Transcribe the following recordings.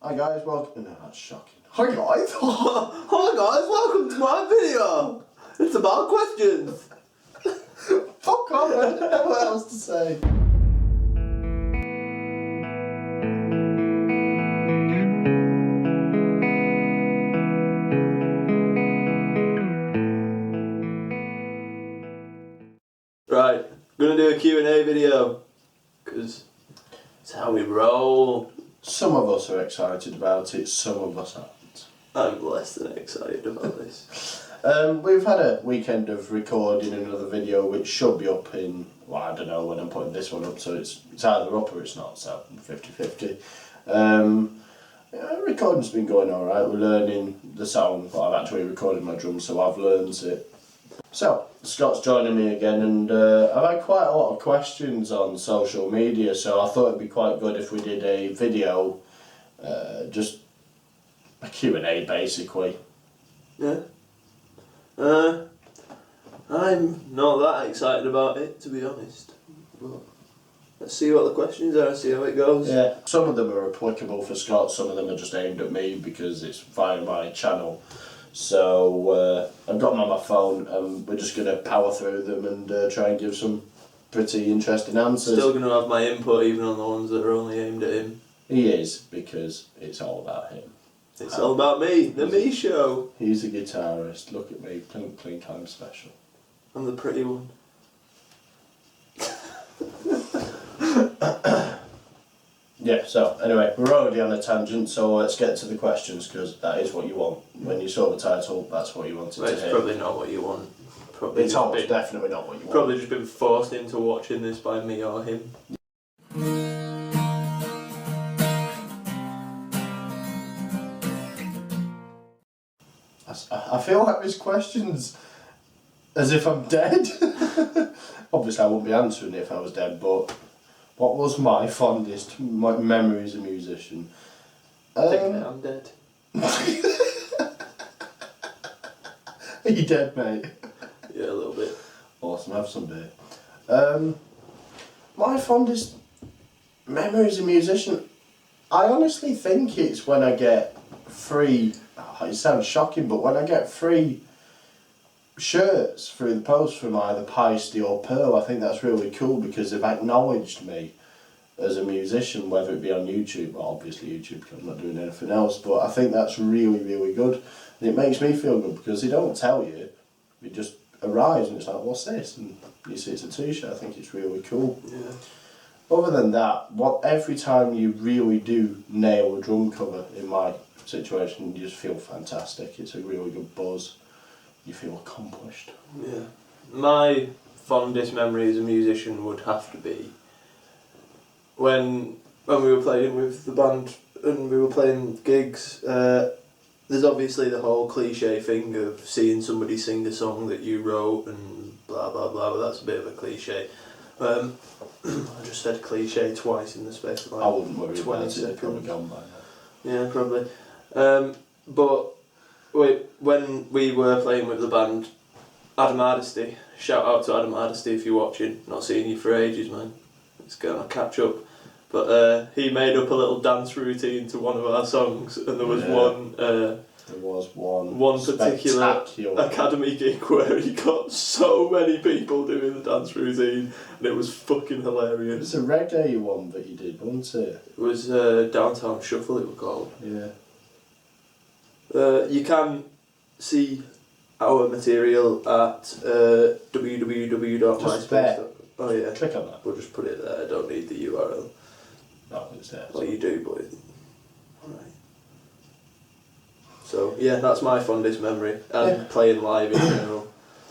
Hi guys, welcome. No, that's shocking. Hi guys. Hi guys, welcome to my video. It's about questions. Fuck off, I don't know what else to say. Right, gonna do a Q&A video because it's how we roll. Some of us are excited about it, some of us aren't. I'm less than excited about this. We've had a weekend of recording another video which should be up in, well, I don't know when I'm putting this one up, so it's either up or it's not, so 50-50. Recording's been going alright, we're learning the sound, but I've actually recorded my drums, so I've learned it. So, Scott's joining me again, and I've had quite a lot of questions on social media, so I thought it'd be quite good if we did a video, just a Q&A basically. Yeah. I'm not that excited about it, to be honest. But let's see what the questions are, see how it goes. Yeah, some of them are applicable for Scott, some of them are just aimed at me because it's via my channel. So I've got them on my phone and we're just going to power through them and try and give some pretty interesting answers. Still going to have my input even on the ones that are only aimed at him. He is, because it's all about him. It's all about me, the me show. He's a guitarist, look at me, clink clink, I'm special. I'm the pretty one. Yeah, so anyway, we're already on a tangent, so let's get to the questions because that is what you want. When you saw the title, that's what you wanted to hear. It's probably not what you want. Probably It's almost definitely not what you want. Probably just been forced into watching this by me or him. I feel like this question's as if I'm dead. Obviously I wouldn't be answering it if I was dead, but what was my fondest memory as a musician? Thinking that I'm dead. Are you dead, mate? Yeah, a little bit. Awesome, have some beer. My fondest memory as a musician, I honestly think it's when I get free, it sounds shocking, but when I get free shirts through the post from either Piesty or Pearl, I think that's really cool because they've acknowledged me as a musician, whether it be on YouTube, well obviously YouTube because I'm not doing anything else, but I think that's really, really good. And it makes me feel good because they don't tell you, it just arrives and it's like, what's this? And you see it's a t-shirt, I think it's really cool. Yeah. Other than that, every time you really do nail a drum cover, in my situation, you just feel fantastic. It's a really good buzz. You feel accomplished. Yeah. My fondest memory as a musician would have to be when we were playing with the band and we were playing gigs. There's obviously the whole cliche thing of seeing somebody sing a song that you wrote and blah blah blah, but that's a bit of a cliche. I just said cliche twice in the space of like I wouldn't worry 20 about it, seconds. it's probably gone by now. Yeah, probably. But when we were playing with the band, Adam Hardesty, shout out to Adam Hardesty if you're watching, not seen you for ages, man. It's gonna catch up. But he made up a little dance routine to one of our songs, and there was one particular academy gig where he got so many people doing the dance routine, and it was fucking hilarious. It was a reggae one that you did, wasn't it? It was Downtown Shuffle, it was called. Yeah. You can see our material at www.myspace.com. Oh yeah. Click on that. We'll just put it there, I don't need the URL. No, it's there. Well, you do, but... Alright. So, yeah, that's my fondest memory. And playing live in general.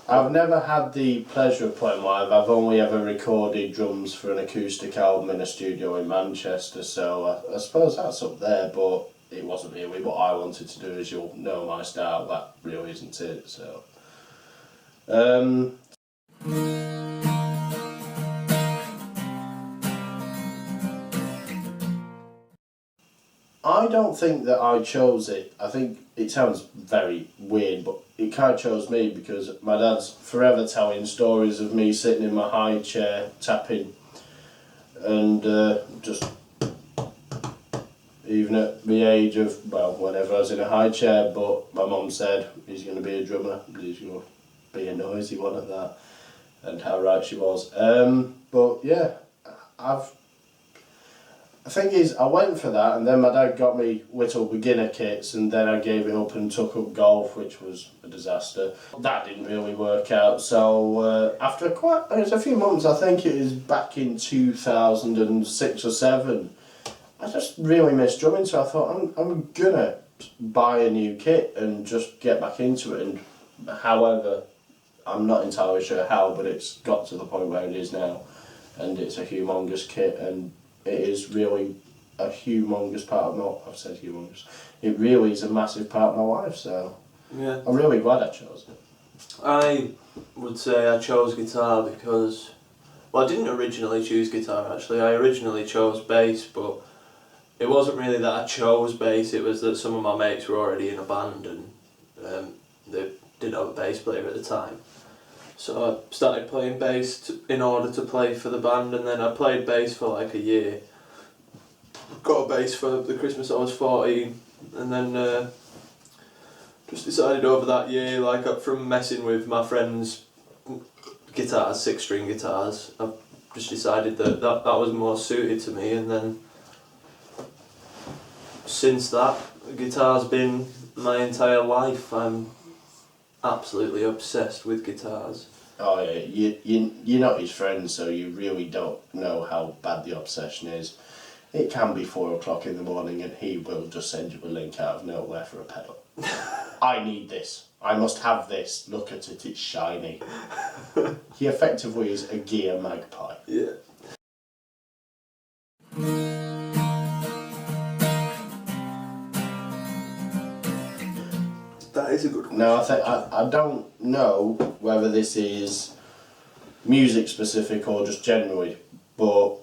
I've never had the pleasure of playing live. I've only ever recorded drums for an acoustic album in a studio in Manchester, so I suppose that's up there, but it wasn't really what I wanted to do, as you'll know my style. That really isn't it, so... I don't think that I chose it. I think it sounds very weird, but it kind of chose me because my dad's forever telling stories of me sitting in my high chair tapping and just even at the age of, well, whenever I was in a high chair, but my mum said he's going to be a drummer, he's going to be a noisy one at that, and how right she was. But yeah, the thing is, I went for that, and then my dad got me little beginner kits, and then I gave it up and took up golf, which was a disaster. That didn't really work out, so after it was a few months, I think it was back in 2006 or 7, I just really missed drumming, so I thought, I'm gonna buy a new kit and just get back into it, and however, I'm not entirely sure how, but it's got to the point where it is now, and it's a humongous kit, and it is really a humongous part of my... I've said humongous. It really is a massive part of my life, so Yeah. I'm really glad I chose it. I would say I chose guitar because... Well, I didn't originally choose guitar, actually. I originally chose bass, but it wasn't really that I chose bass, it was that some of my mates were already in a band and they didn't have a bass player at the time. So I started playing bass in order to play for the band, and then I played bass for like a year. Got a bass for the Christmas I was 14, and then just decided over that year, like from messing with my friends' guitars, 6-string guitars, I just decided that was more suited to me, and then since that, guitar's been my entire life. I'm absolutely obsessed with guitars. Oh yeah, you're not his friend, so you really don't know how bad the obsession is. It can be 4 o'clock in the morning and he will just send you a link out of nowhere for a pedal. I need this. I must have this. Look at it, it's shiny. He effectively is a gear magpie. Yeah. That is a good question. Now I don't know whether this is music specific or just generally, but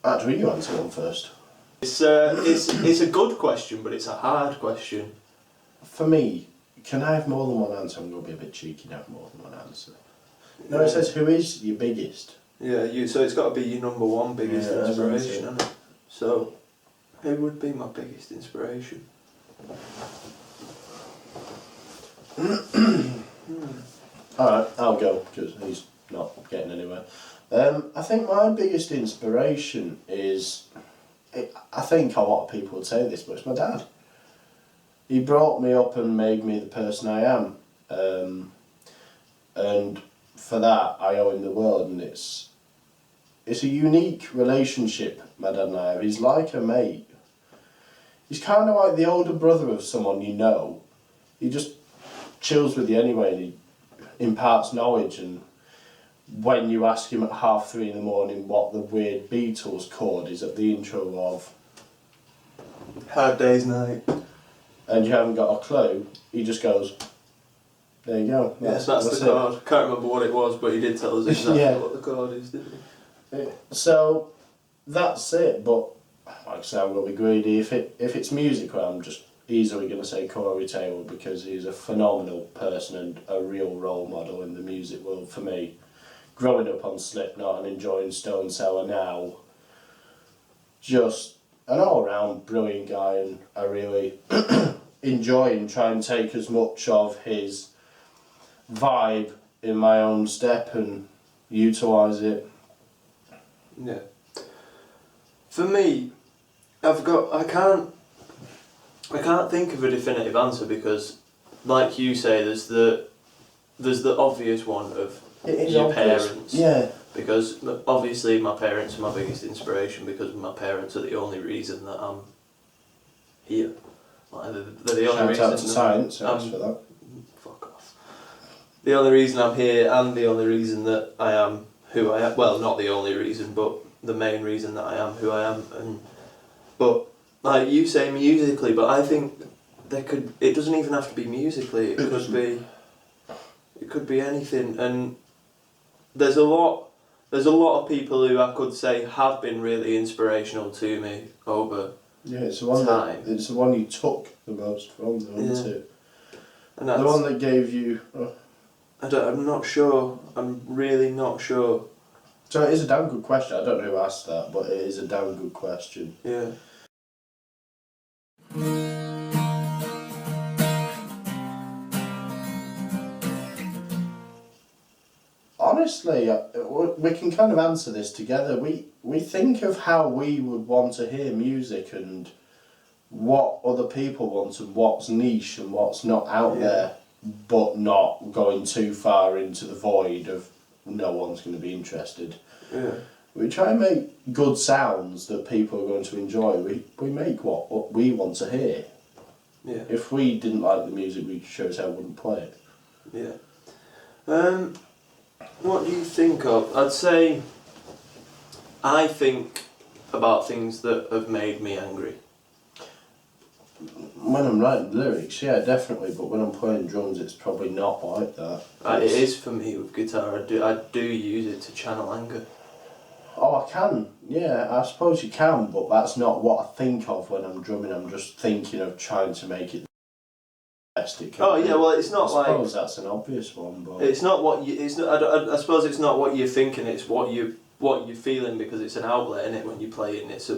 actually you answer one first. It's a good question, but it's a hard question. For me, can I have more than one answer? I'm going to be a bit cheeky and have more than one answer. No, it says who is your biggest? Yeah, so it's got to be your number one biggest inspiration, hasn't it? So, who would be my biggest inspiration? Alright, I'll go, because he's not getting anywhere. I think my biggest inspiration is, I think a lot of people would say this, but it's my dad. He brought me up and made me the person I am. And for that, I owe him the world, and it's a unique relationship my dad and I have. He's like a mate. He's kind of like the older brother of someone you know. He just chills with you anyway, and he imparts knowledge, and when you ask him at 3:30 in the morning what the weird Beatles chord is at the intro of Hard Day's Night, and you haven't got a clue, he just goes, there you go. That's the chord. Can't remember what it was, but he did tell us exactly what the chord is, didn't he? So that's it, but like I say, I'm going to be greedy. If it's musical, I'm just easily going to say Corey Taylor, because he's a phenomenal person and a real role model in the music world for me. Growing up on Slipknot and enjoying Stone Sour now, just an all-round brilliant guy, and I really enjoy and try and take as much of his vibe in my own step and utilise it. Yeah. For me, I can't think of a definitive answer, because, like you say, there's the obvious one of your parents. Yeah. Because obviously my parents are my biggest inspiration, because my parents are the only reason that I'm here. Like, they're the only reason. Shout out to science, thanks for that. Fuck off. The only reason I'm here, and the only reason that I am who I am. Well, not the only reason, but the main reason that I am who I am. But like you say, musically, but I think it doesn't even have to be musically. It could be anything, and there's a lot of people who I could say have been really inspirational to me over it's the one time. It's the one you took the most from, isn't it? And the one that gave you... I'm not sure. I'm really not sure. So it is a damn good question. I don't know who asked that, but it is a damn good question. Yeah. honestly, we can kind of answer this together. We think of how we would want to hear music and what other people want and what's niche and what's not out there, but not going too far into the void of no one's going to be interested. Yeah. We try and make good sounds that people are going to enjoy. We make what we want to hear. Yeah. If we didn't like the music, we sure as hell wouldn't play it. Yeah. What do you think of? I'd say I think about things that have made me angry. When I'm writing lyrics, yeah, definitely, but when I'm playing drums, it's probably not like that. It is for me with guitar. I do use it to channel anger. Oh, I can, yeah, I suppose you can, but that's not what I think of when I'm drumming. I'm just thinking of trying to make it the best it can. Oh yeah, well it's not I suppose that's an obvious one, but it's not what you. It's not. I suppose it's not what you're thinking. It's what you're feeling, because it's an outlet in it when you play it. And it's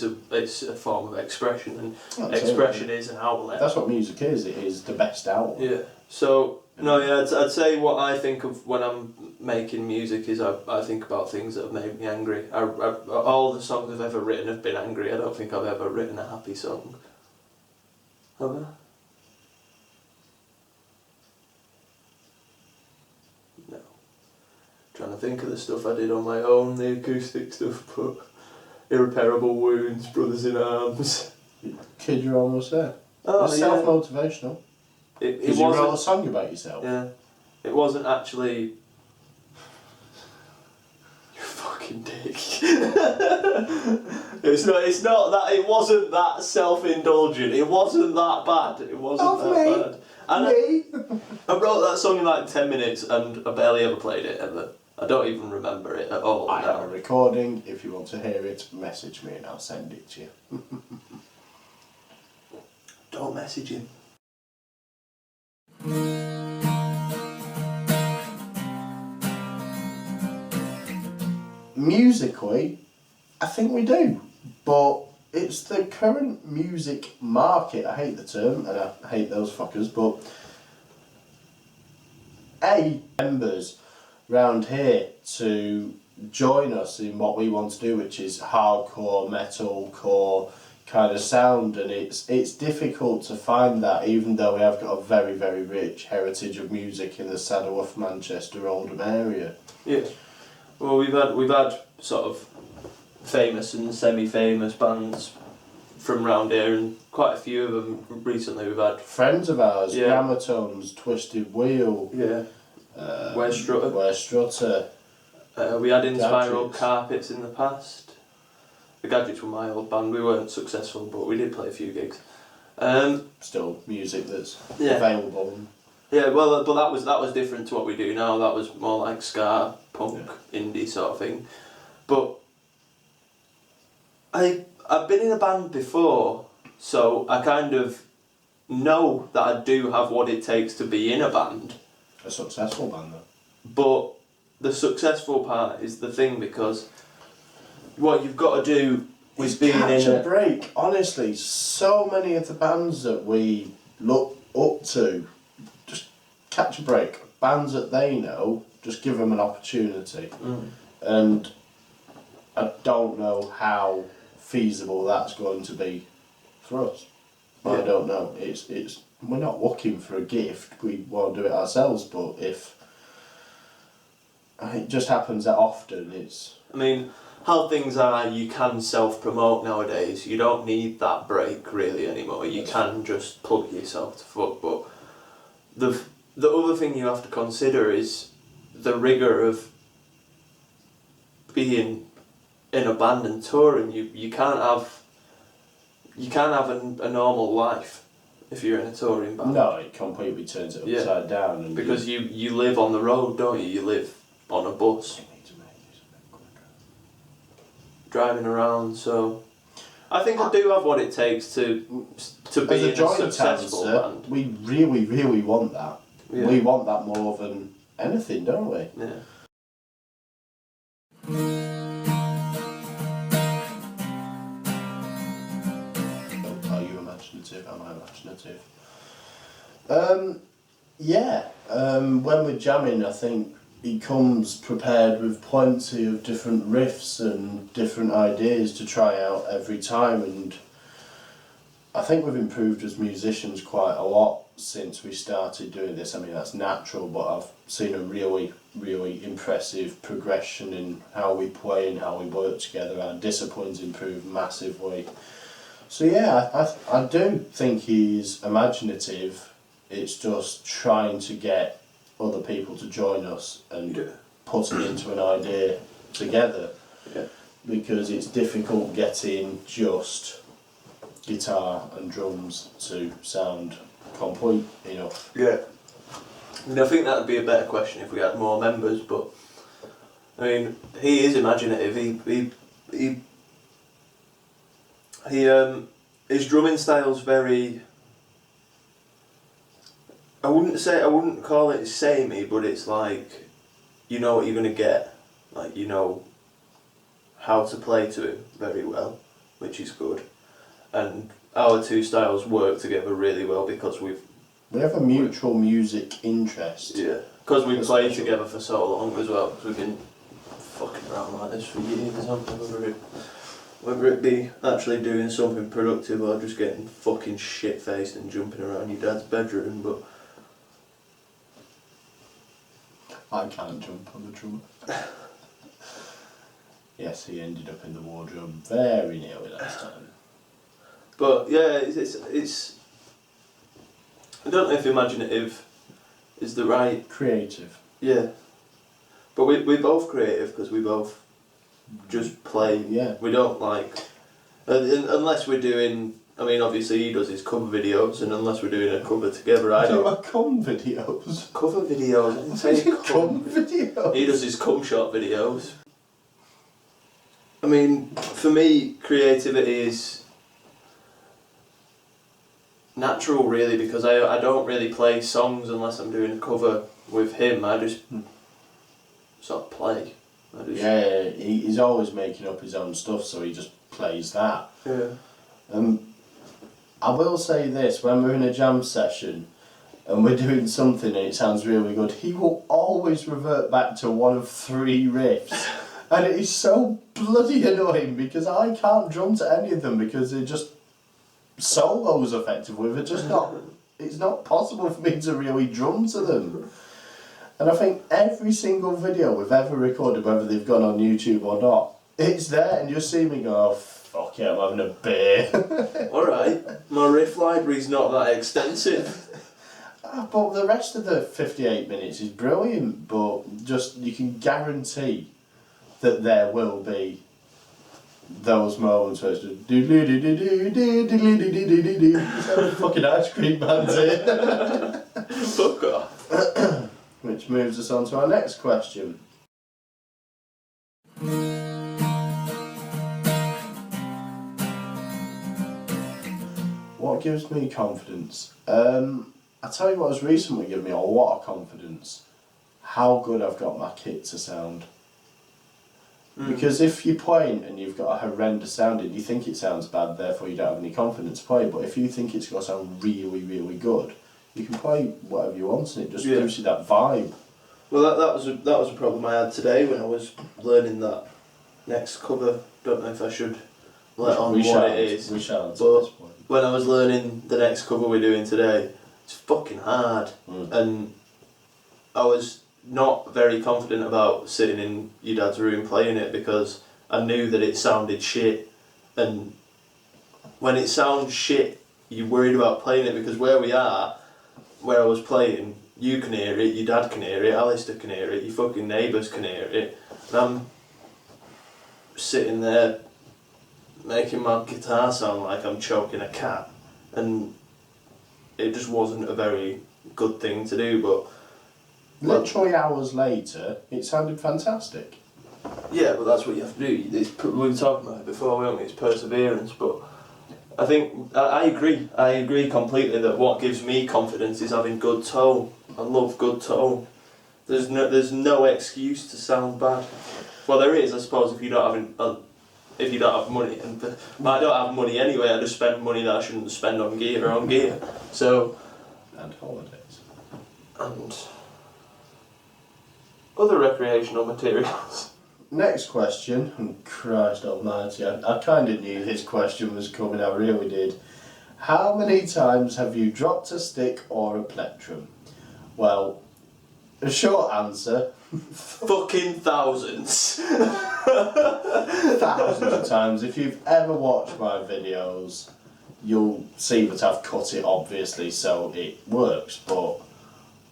a form of expression, and expression is an outlet. That's what music is. It is the best outlet. Yeah. So no, yeah, I'd say what I think of when I'm making music is I think about things that have made me angry. All the songs I've ever written have been angry. I don't think I've ever written a happy song. Have I? No. Trying to think of the stuff I did on my own, the acoustic stuff, but Irreparable Wounds, Brothers in Arms. Kid, you're almost there. Oh, It's self-motivational. Because you wrote a song about yourself. Yeah. It wasn't actually... You fucking dick. It's not that... It wasn't that self-indulgent. It wasn't that bad. It wasn't that bad. And I wrote that song in like 10 minutes and I barely ever played it ever. I don't even remember it at all. I have a recording. If you want to hear it, message me and I'll send it to you. Don't message him. Musically, I think we do, but it's the current music market. I hate the term and I hate those fuckers, but members round here to join us in what we want to do, which is hardcore, metalcore kind of sound, and it's difficult to find that, even though we have got a very, very rich heritage of music in the Saddleworth, Manchester, Oldham area. Yeah. Well, we've had sort of famous and semi-famous bands from round here, and quite a few of them recently we've had. Friends of ours, Gramatones, Twisted Wheel, Where Strutter. Where Strutter. We had Inspiral Gadgets. Carpets in the past. The Gadgets were my old band. We weren't successful, but we did play a few gigs. Still music that's available. Yeah, well, but that was different to what we do now. That was more like ska, punk, indie sort of thing. But I've been in a band before, so I kind of know that I do have what it takes to be in a band. A successful band, though. But the successful part is the thing, because what you've got to do with being catch in a break. Honestly, so many of the bands that we look up to, just catch a break. Bands that they know, just give them an opportunity. And I don't know how feasible that's going to be for us. I don't know. It's we're not looking for a gift. We want to do it ourselves, but if it just happens that often, it's... I mean, how things are, you can self-promote nowadays. You don't need that break really anymore. You can just plug yourself to fuck. But the other thing you have to consider is the rigour of being in a band and touring. You can't have a normal life if you're in a touring band. No, it completely turns it upside down. And because you live on the road, don't you? You live on a bus, driving around. So I think I do have what it takes to be in a successful band. We really, really want that. Yeah. We want that more than anything, don't we? Yeah. Are you imaginative? Am I imaginative? When we're jamming, I think he comes prepared with plenty of different riffs and different ideas to try out every time, and I think we've improved as musicians quite a lot since we started doing this. I mean, that's natural, but I've seen a really, really impressive progression in how we play and how we work together. Our discipline's improved massively. So yeah, I do think he's imaginative. It's just trying to get other people to join us and put it into an idea together. Yeah. Because it's difficult getting just guitar and drums to sound complete enough. Yeah. I mean, I think that'd be a better question if we had more members, but I mean, he is imaginative. His drumming style's very. I wouldn't call it samey, but it's like, you know what you're gonna get, like you know how to play to it very well, which is good, and our two styles work together really well because we have a mutual music interest. Yeah, because we've played together for so long as well. Cause we've been fucking around like this for years, haven't we? Whether it be actually doing something productive or just getting fucking shit faced and jumping around your dad's bedroom, but I can't jump on the drum. Yes, he ended up in the wardrobe very nearly last time. But yeah, it's I don't know if imaginative is the right... Creative. Yeah. But we're both creative because we both just play. Yeah. We don't like... unless we're doing... I mean, obviously he does his cover videos, and unless we're doing a cover together, I don't... Do a cum videos? Cover videos? I didn't say cum videos? He does his cum shot videos. I mean, for me, creativity is natural really, because I don't really play songs unless I'm doing a cover with him. I just sort of play. Yeah, he's always making up his own stuff, so he just plays that. Yeah. I will say this, when we're in a jam session and we're doing something and it sounds really good, he will always revert back to one of 3 riffs. And it is so bloody annoying because I can't drum to any of them because they're just solos effectively. They're just not, it's not possible for me to really drum to them. And I think every single video we've ever recorded, whether they've gone on YouTube or not, it's there and you see me go, oh, fuck yeah, I'm having a beer. Alright, my riff library's not that extensive. But the rest of the 58 minutes is brilliant, but just you can guarantee that there will be those moments where it's just fucking ice cream man's here. Fuck off. Which moves us on to our next question. What gives me confidence? I tell you what has recently given me a lot of confidence. How good I've got my kit to sound. Because if you're playing and you've got a horrendous sounding, you think it sounds bad, therefore you don't have any confidence to play. But if you think it's going to sound really, really good, you can play whatever you want and it just gives you that vibe. Well, that was a problem I had today when I was learning that next cover. Don't know if I should let on what it is. We shan't. But when I was learning the next cover we're doing today, it's fucking hard, and I was not very confident about sitting in your dad's room playing it because I knew that it sounded shit, and when it sounds shit you're worried about playing it because where I was playing, you can hear it, your dad can hear it, Alistair can hear it, your fucking neighbours can hear it, and I'm sitting there making my guitar sound like I'm choking a cat, and it just wasn't a very good thing to do, but literally hours later, it sounded fantastic. Yeah, but that's what you have to do. We were talking about it before, weren't we? It's perseverance. But I think I agree. I agree completely that what gives me confidence is having good tone. I love good tone. There's no excuse to sound bad. Well, there is, I suppose, if you don't have money. But I don't have money anyway. I just spend money that I shouldn't spend on gear. So. And holidays. And other recreational materials. Next question, and Christ almighty, I kind of knew this question was coming, I really did. How many times have you dropped a stick or a plectrum? Well, a short answer, Fucking thousands. thousands of times. If you've ever watched my videos, you'll see that I've cut it obviously so it works, but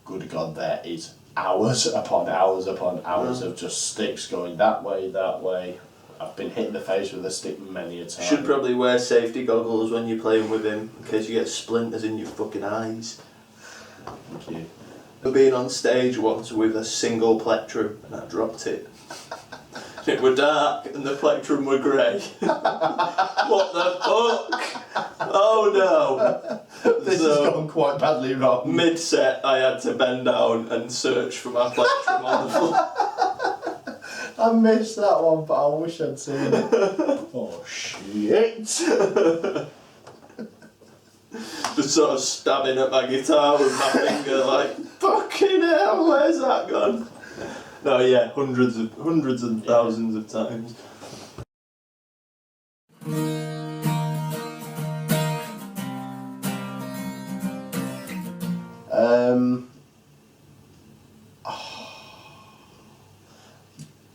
good God, there is hours upon hours upon hours of just sticks going that way. I've been hit in the face with a stick many a time. Should probably wear safety goggles when you're playing with him in case you get splinters in your fucking eyes. Thank you. I've been on stage once with a single plectrum and I dropped it. It were dark and the plectrum were grey. What the fuck? Oh no! This has gone quite badly wrong. Mid-set I had to bend down and search for my plectrum on the floor. I missed that one, but I wish I'd seen it. Oh shit! Just sort of stabbing at my guitar with my finger like, fucking hell, where's that gone? No, yeah, hundreds and thousands of times.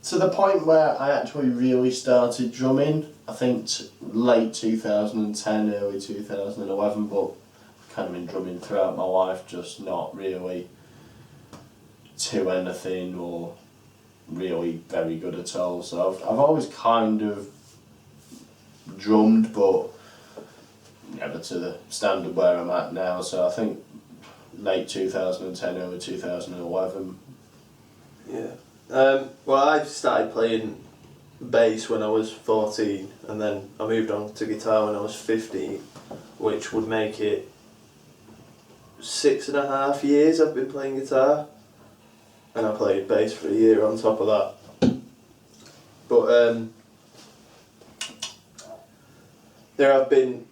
To the point where I actually really started drumming, I think late 2010, early 2011, but I've kind of been drumming throughout my life, just not really to anything or really very good at all. So I've always kind of drummed, but never to the standard where I'm at now. So I think late 2010, early 2011. Yeah. Well, I started playing bass when I was 14 and then I moved on to guitar when I was 15, which would make it 6.5 years I've been playing guitar, and I played bass for a year on top of that. But there have been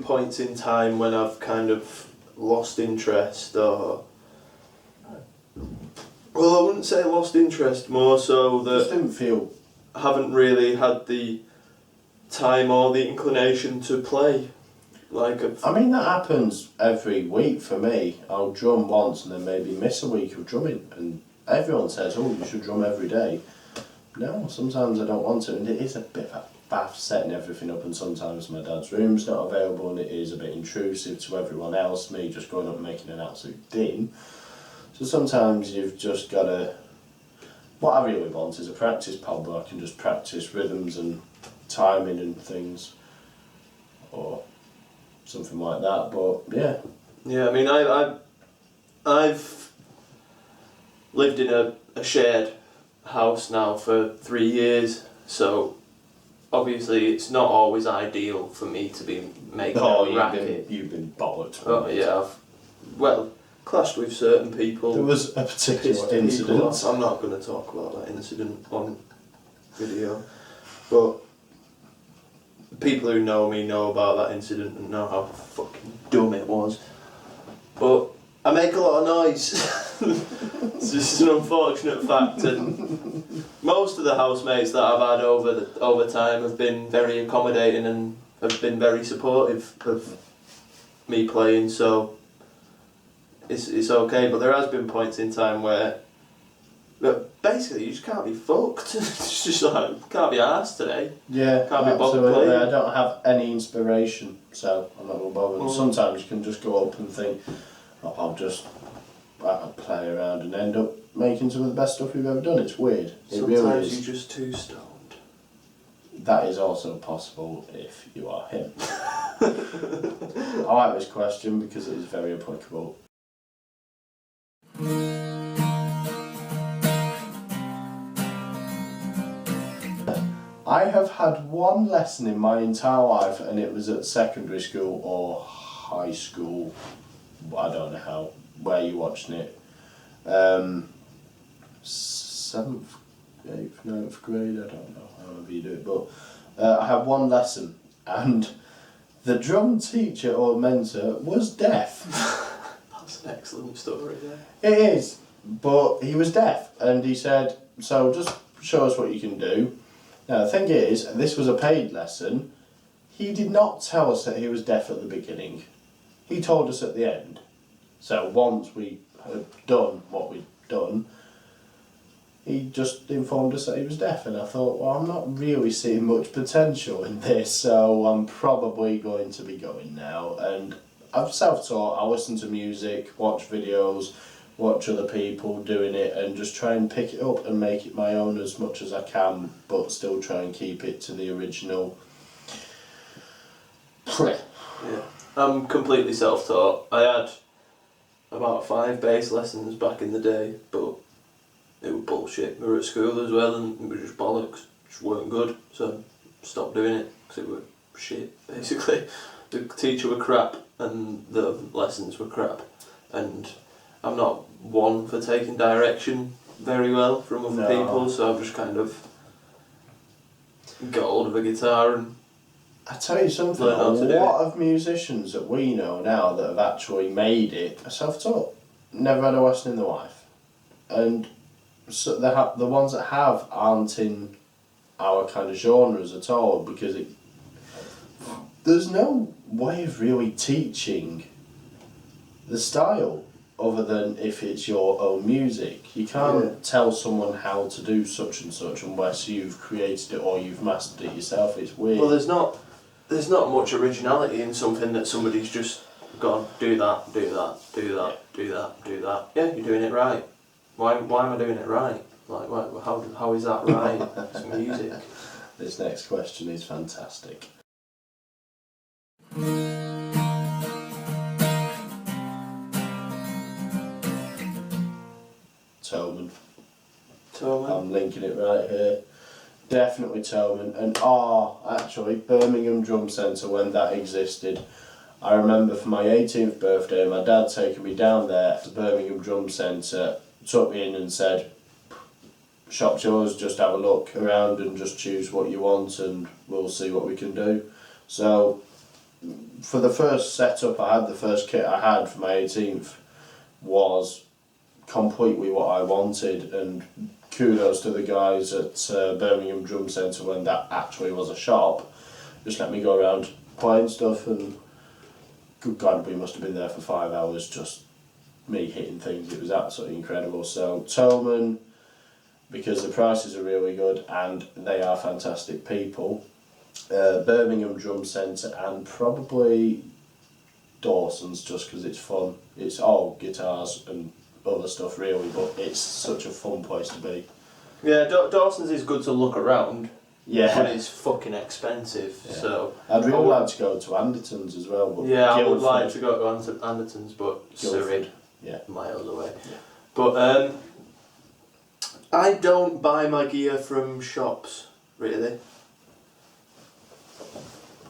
points in time when I've kind of lost interest, or well, I wouldn't say lost interest, more so that Just didn't feel. I haven't really had the time or the inclination to play. I mean, that happens every week for me. I'll drum once and then maybe miss a week of drumming, and everyone says, oh, you should drum every day. No, sometimes I don't want to, and it is a bit of a faff setting everything up, and sometimes my dad's room's not available and it is a bit intrusive to everyone else, me just going up and making an absolute din. So sometimes you've just got to... What I really want is a practice pad where I can just practice rhythms and timing and things, or something like that, but yeah. Yeah, I mean, I've lived in a shared house now for 3 years, so obviously it's not always ideal for me to be making a racket. You've been bollocked. Oh yeah, I've clashed with certain people. There was a particular incident. I'm not going to talk about that incident on video, but people who know me know about that incident and know how fucking dumb it was. But I make a lot of noise. It's just an unfortunate fact, and most of the housemates that I've had over time have been very accommodating and have been very supportive of me playing, so it's okay. But there has been points in time where basically you just can't be fucked. It's just like, can't be arsed today. Yeah, can't be bothered absolutely. playing. I don't have any inspiration, so I'm not going to bother. And sometimes you can just go up and think, oh, I'll play around and end up making some of the best stuff you've ever done. It's weird. It really Sometimes is. you're just too stoned. That is also possible if you are him. I like this question because it is very applicable. I have had one lesson in my entire life, and it was at secondary school or high school. I don't know where you're watching it. 7th, 8th, 9th grade, I don't know however you do it, but I had one lesson, and the drum teacher or mentor was deaf. That's an excellent story there. It is. but he was deaf, and he said, so just show us what you can do. Now the thing is, this was a paid lesson. He did not tell us that he was deaf at the beginning. He told us at the end. So once we had done what we'd done, he just informed us that he was deaf, and I thought, well, I'm not really seeing much potential in this, so I'm probably going to be going now. And I'm self-taught. I listen to music, watch videos, watch other people doing it, and just try and pick it up and make it my own as much as I can, but still try and keep it to the original. Yeah, I'm completely self-taught. I had about 5 bass lessons back in the day, but it was bullshit. We were at school as well, and it was just bollocks. Just weren't good, so stopped doing it because it was shit. Basically, the teacher were crap, and the lessons were crap, and I'm not one for taking direction very well from other people, so I've just kind of got hold of a guitar and. I tell you something, a lot of musicians that we know now that have actually made it are self-taught. Never had a lesson in their life. And so the ones that have aren't in our kind of genres at all, because there's no way of really teaching the style other than if it's your own music. You can't tell someone how to do such and such unless you've created it or you've mastered it yourself. It's weird. Well, there's not much originality in something that somebody's just gone, do that, do that, do that, do that, do that. Yeah, you're doing it right. Why am I doing it right? Like, how is that right? It's music. This next question is fantastic. Tobin. I'm linking it right here. Definitely Tobin. And actually, Birmingham Drum Centre, when that existed, I remember for my 18th birthday, my dad taking me down there to Birmingham Drum Centre, took me in and said, shop's yours, just have a look around and just choose what you want and we'll see what we can do. So, for the first setup I had, the first kit I had for my 18th was completely what I wanted, and kudos to the guys at Birmingham Drum Centre when that actually was a shop. Just let me go around playing stuff, and good God, we must have been there for 5 hours just me hitting things. It was absolutely incredible. So Tolman, because the prices are really good and they are fantastic people. Birmingham Drum Centre, and probably Dawson's, just because it's fun. It's all guitars and other stuff really, but it's such a fun place to be. Yeah, Dawson's is good to look around. Yeah. But it's fucking expensive, so. I'd really like to go to Anderton's as well, but yeah, Guildford, I would like to go to Anderton's, but Surrey, miles away. Yeah. But I don't buy my gear from shops, really.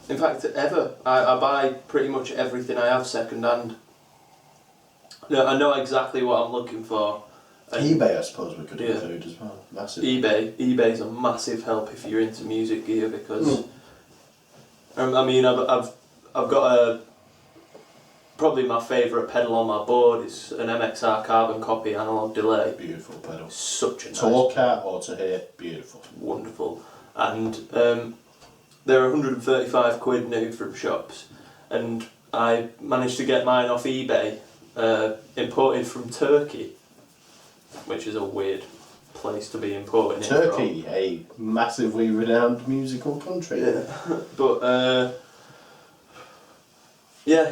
In fact, ever. I buy pretty much everything I have second hand. No, I know exactly what I'm looking for. eBay, I suppose we could include as well. Massive. eBay's a massive help if you're into music gear, because I mean I've got probably my favourite pedal on my board is an MXR carbon copy analog delay. Beautiful pedal. Such a nice to look at or to hear, beautiful. Wonderful. And they're 135 quid new from shops, and I managed to get mine off eBay, imported from Turkey, which is a weird place to be importing Turkey, a massively renowned musical country. Yeah, but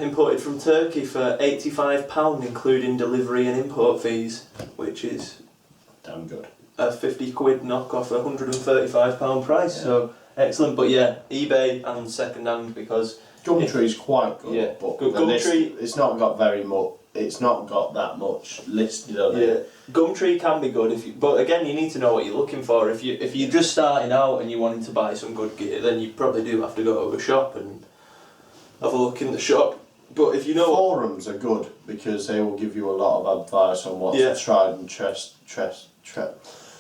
imported from Turkey for £85, including delivery and import fees, which is damn good. A 50 quid knock off a £135 price. So excellent. But yeah, eBay and second hand, because Gumtree's quite good. Yeah, but Gumtree, it's not got very much. It's not got that much listed on it. Gumtree can be good but again, you need to know what you're looking for. If you're just starting out and you're wanting to buy some good gear, then you probably do have to go to a shop and have a look in the shop. But if you know forums are good because they will give you a lot of advice on what's tried and tried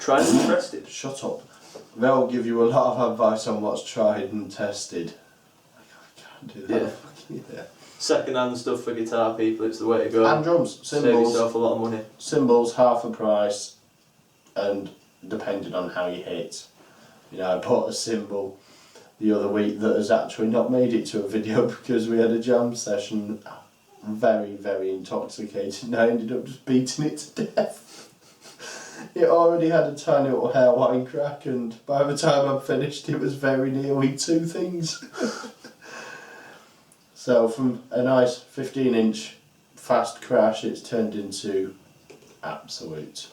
and tested. Shut up. They'll give you a lot of advice on what's tried and tested. I can't do that. Yeah. Second-hand stuff for guitar people, it's the way to go. And drums, Save cymbals. yourself a lot of money. Cymbals, half the price, and depending on how you hit. You know, I bought a cymbal the other week that has actually not made it to a video because we had a jam session, very, very intoxicated, and I ended up just beating it to death. It already had a tiny little hair wine crack, and by the time I finished it was very nearly two things. So from a nice 15-inch fast crash, it's turned into absolute